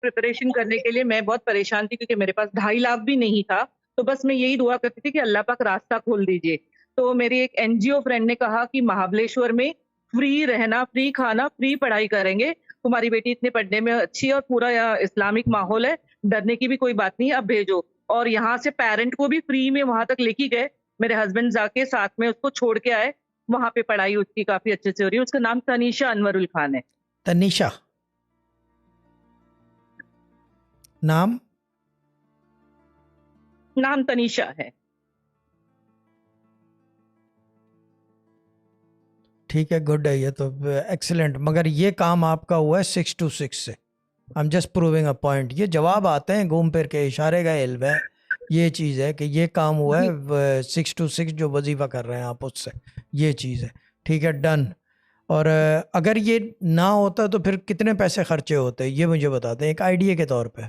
Preparation करने के लिए मैं बहुत परेशान थी क्योंकि मेरे पास 2.5 लाख भी नहीं था। तो बस मैं यही दुआ करती थी कि अल्लाह पाक रास्ता खोल दीजिए। तो मेरी एक एनजीओ फ्रेंड ने कहा कि महाबलेश्वर में फ्री रहना, फ्री खाना, फ्री पढ़ाई करेंगे। तुम्हारी बेटी इतने पढ़ने में अच्छी है और पूरा यहाँ इस्लामिक माहौल है, डरने की भी कोई बात नहीं है, अब भेजो। और यहाँ से पेरेंट को भी फ्री में वहाँ तक लेके गए। मेरे हस्बैंड जाके साथ में उसको छोड़ के आए। वहाँ पे पढ़ाई उसकी काफ़ी अच्छे से हो रही है। उसका नाम तनीषा अनवरुल खान है। तनीषा नाम? नाम तनीषा है। ठीक है, गुड है, ये तो एक्सीलेंट। मगर ये काम आपका हुआ है 6 to 6 से। I am just proving a point. ये जवाब आते हैं घूम फिर के, इशारे का इल्म है। ये चीज़ है कि ये काम हुआ जी। है 6 to 6 जो वजीफ़ा कर रहे हैं आप उससे, ये चीज़ है। ठीक है, डन। और अगर ये ना होता तो फिर कितने पैसे खर्चे होते, ये मुझे बताते हैं एक आइडिया के तौर पे।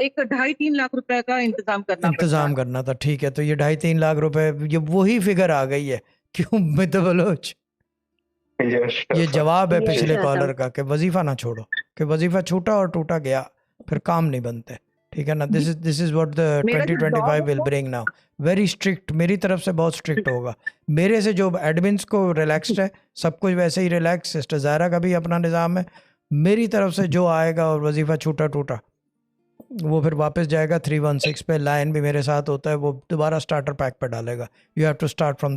एक 2.5-3 लाख रुपए का इंतजाम करना पड़ता इंतज़ाम है। करना था, ठीक है। तो ये 2.5-3 लाख रुपए, ये वही फिगर आ गई है। क्यों मित बलोच? ये जवाब है यस पिछले सर। कॉलर का कि वजीफा ना छोड़ो, कि वजीफा छूटा और टूटा गया, फिर काम नहीं बनते। ठीक है ना? दिस इज व्हाट द मेरा जो जॉब 2025 है विल वो ब्रिंग नाउ। वेरी स्ट्रिक्ट, मेरी तरफ से बहुत स्ट्रिक्ट होगा। मेरे से जो एडमिन्स को रिलैक्स्ड है, सब कुछ वैसे ही रिलैक्स। सिस्टर ज़ायरा का भी अपना निज़ाम है। मेरी तरफ से जो आएगा और वजीफा छूटा टूटा, वो फिर वापस जाएगा 316 पे। लाइन भी मेरे साथ होता है, वो दोबारा स्टार्टर पैक पे डालेगा। You have to start from